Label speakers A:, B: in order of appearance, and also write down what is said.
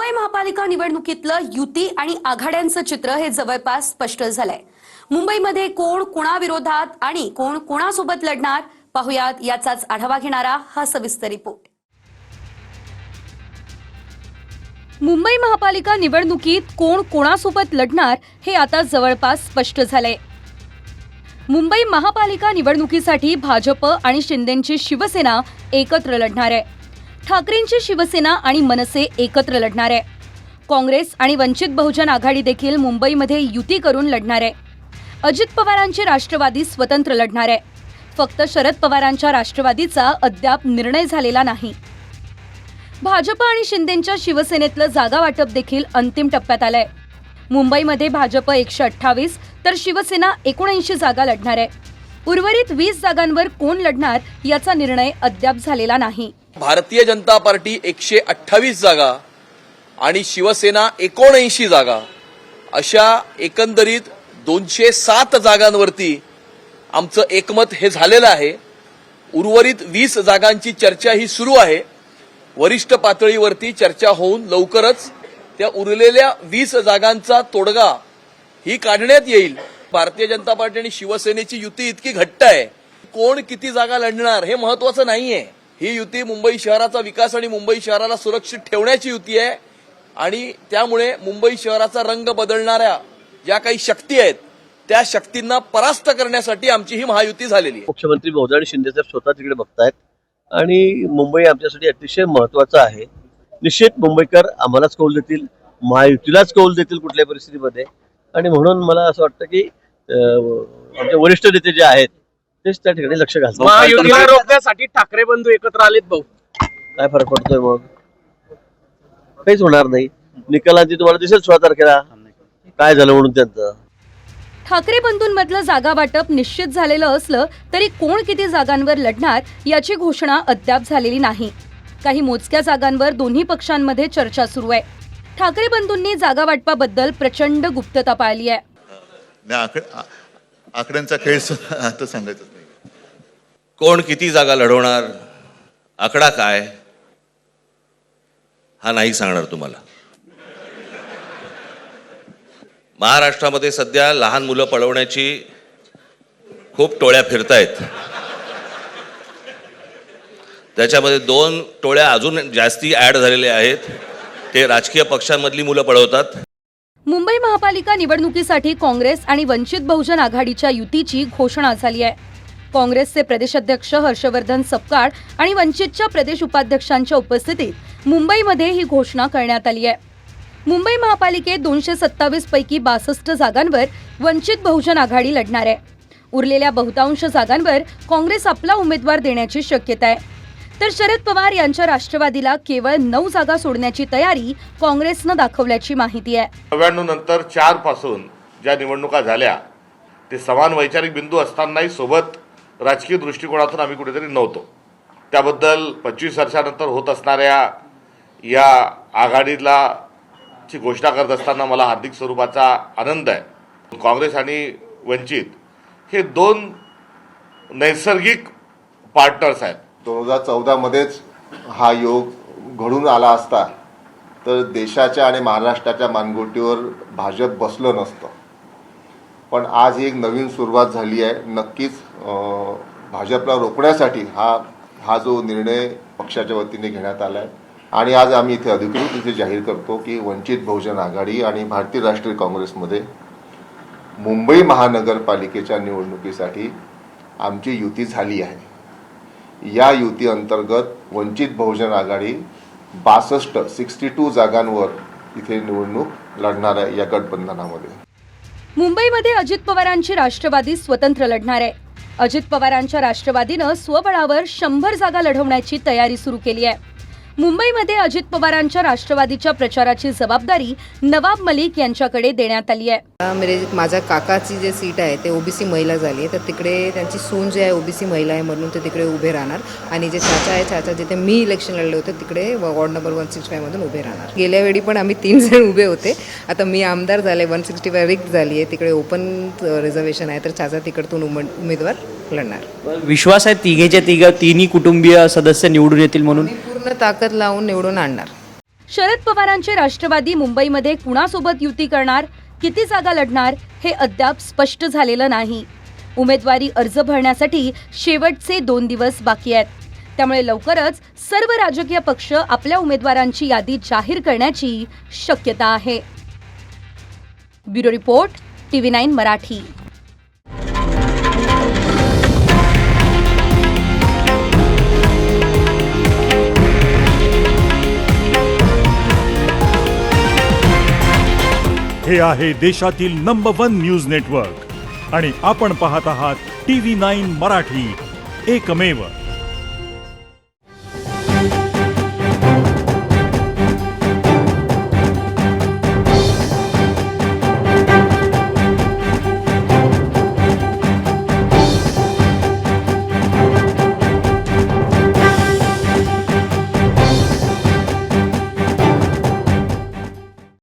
A: मुंबई महापालिका निवडणुकीतलं युती आणि आघाड्यांचं चित्र हे जवळपास स्पष्ट झालंय। मुंबईमध्ये कोण कोणाविरोधात आणि कोण कोणासोबत लढणार पाहुयात, याचाच आढावा घेणारा हा सविस्तर रिपोर्ट। मुंबई महापालिका निवडणुकीत कोण कोणासोबत लढणार हे आता जवळपास स्पष्ट झालंय। मुंबई महापालिका निवडणुकीसाठी भाजप आणि शिंदेंची शिवसेना एकत्र लढणार आहे। ठाकरेंची शिवसेना आणि मनसे एकत्र लढणार आहे। काँग्रेस आणि वंचित बहुजन आघाडी देखील मुंबईमध्ये युती करून लढणार आहे। अजित पवारांची राष्ट्रवादी स्वतंत्र लढणार आहे। फक्त शरद पवारांच्या राष्ट्रवादीचा अद्याप निर्णय झालेला नाही। भाजप आणि शिंदेंच्या शिवसेनेतलं जागा वाटप देखील अंतिम टप्प्यात आलंय। मुंबईमध्ये भाजप 128 तर शिवसेना 79 जागा लढणार आहे। उर्वरित 20 जागांवर कोण लढणार याचा निर्णय अद्याप झालेला नाही।
B: भारतीय जनता पार्टी 128 जागा आणि शिवसेना 79 जागा अशा एकंदरीत 207 जागांवरती आमचं एकमत हे झालेलं आहे। उर्वरित 20 जागांची चर्चा ही सुरू आहे। वरिष्ठ पातळीवरती चर्चा होऊन लवकरच त्या उरलेल्या 20 जागांचा तोडगा ही काढण्यात येईल। भारतीय जनता पार्टी आणि शिवसेनेची युती इतकी घट्ट आहे, कोण किती जागा लढणार हे महत्वाचं नाहीये। ही युती मुंबई शहराचा विकास आणि मुंबई शहराला सुरक्षित ठेवण्याची युती आहे आणि त्यामुळे मुंबई शहराचा रंग बदलणाऱ्या ज्या काही शक्ती आहेत त्या शक्तींना परास्त करण्यासाठी आमची ही महायुती झालेली आहे।
C: मुख्यमंत्री महोदय आणि शिंदे साहेब स्वतः तिकडे बघतायत आणि मुंबई आमच्यासाठी अतिशय महत्वाचं आहे। निश्चित मुंबईकर आम्हालाच कौल देतील, महायुतीलाच कौल देतील कुठल्या परिस्थितीमध्ये, आणि म्हणून मला असं वाटतं की आमचे वरिष्ठ नेते जे आहेत तेच त्या ठिकाणी लक्ष घालतात।
D: महायुतीला रोखण्यासाठी ठाकरे बंधू एकत्र आलेत भाऊ,
C: काय फरक पडतोय? मग काहीच होणार नाही। निकालांची तुम्हाला दिसेल 16 तारखेला काय झालं म्हणून त्यांचं।
A: ठाकरे बंधूंमधलं जागा वाटप निश्चित झालेलं असलं तरी कोण किती जागांवर लढणार याची घोषणा अद्याप झालेली नाही। काही मोजक्या जागांवर दोन्ही पक्षांमध्ये चर्चा सुरू आहे। ठाकरे बंधूंनी जागा वाटपाबद्दल प्रचंड गुप्तता पाळली आहे।
E: आकड्यांचा खेळ आता सांगायचं नाही।
F: कोण किती जागा लढवणार, आकडा काय हा नाही सांगणार तुम्हाला। महाराष्ट्रामध्ये सध्या लहान मुलं पळवण्याची खूप टोळ्या फिरतायत। त्याच्यामध्ये 2 टोळ्या अजून जास्ती ऍड झालेल्या आहेत, ते राजकीय पक्षांमधली मुलं पळवतात।
A: मुंबई महापालिका निवडणुकीसाठी काँग्रेस आणि वंचित बहुजन आघाडीच्या युतीची घोषणा झाली आहे। काँग्रेसचे प्रदेशाध्यक्ष हर्षवर्धन सपकाळ आणि वंचितच्या प्रदेश उपाध्यक्षांच्या उपस्थितीत मुंबईमध्ये ही घोषणा करण्यात आली आहे। मुंबई महापालिकेत 227 पैकी 62 जागांवर वंचित बहुजन आघाडी लढणार आहे। उरलेल्या बहुतांश जागांवर काँग्रेस आपला उमेदवार देण्याची शक्यता आहे, तर शरद पवार यांच्या राष्ट्रवादीला केवळ 9 जागा सोडण्याची तयारी काँग्रेसनं दाखवल्याची माहिती आहे।
G: 99 नंतर 4 पासून ज्या निवडणुका झाल्या ते समान वैचारिक बिंदू असतानाही सोबत राजकीय दृष्टिकोनातून आम्ही कुठेतरी नव्हतो। त्याबद्दल 25 वर्षानंतर होत असणाऱ्या या आघाडीला ची घोषणा करत असताना मला हार्दिक स्वरूपाचा आनंद आहे। काँग्रेस आणि वंचित हे 2 नैसर्गिक पार्टनर्स आहेत।
E: 2014 मध्येच हा योग घडून आला असता तर देशाच्या आणि महाराष्ट्राच्या मानगुटीवर भाजप बसलं नसतं। पण आज एक नवीन सुरुवात झाली आहे। नक्कीच भाजपला रोखण्यासाठी हा जो निर्णय पक्षाच्या वतीने घेण्यात आला आहे आणि आज आम्ही इथे अधिकृत जाहीर करतो की वंचित बहुजन आघाडी आणि भारतीय राष्ट्रीय काँग्रेसमध्ये मुंबई महानगरपालिकेच्या निवडणुकीसाठी आमची युती झाली आहे। या युती अंतर्गत वंचित बहुजन आघाडी 62 जागांवर इथे निवडणूक लढणार आहे। या गठबंधनामध्ये
A: मुंबईमध्ये अजित पवारांची राष्ट्रवादी स्वतंत्र लढणार आहे। अजित पवारांच्या राष्ट्रवादीनं स्वबळावर 100 जागा लढवण्याची तयारी सुरू केली आहे। मुंबईमध्ये अजित पवारांच्या राष्ट्रवादीच्या प्रचाराची जबाबदारी नवाब मलिक यांच्याकडे देण्यात आली आहे।
H: माझ्या काकाची जे सीट आहे ते ओबीसी महिला झाली आहे, तर तिकडे त्यांची सून जी आहे ओबीसी महिला आहे म्हणून ते तिकडे उभे राहणार आणि जे चाचा आहे, चाचा जिथे मी इलेक्शन लढले होते तिकडे वॉर्ड नंबर 165 मधून उभे राहणार। गेल्या वेळी पण आम्ही 3 जण उभे होते, आता मी आमदार झाले, 165 रिक्त झाली आहे, तिकडे ओपन रिझर्वेशन आहे, तर चाचा तिकडतून उमेदवार लढणार।
D: विश्वास आहे तिन्ही कुटुंबीय सदस्य निवडून येतील म्हणून
H: पूर्ण ताकद लावून निवडून आणणार।
A: शरद पवारांचे राष्ट्रवादी मुंबईमध्ये कुणासोबत युती करणार, किती जागा लढणार हे अद्याप स्पष्ट झालेलं नाही. उमेदवारी अर्ज भरण्यासाठी शेवटचे 2 दिवस बाकी आहेत. त्यामुळे लवकरच सर्व राजकीय पक्ष आपल्या उमेदवारांची यादी जाहीर करण्याची शक्यता आहे. Bureau report, TV9 Marathi.
I: हे आहे देशातील नंबर 1 न्यूज नेटवर्क आणि आपण पाहत आहात TV9 मराठी, एकमेव.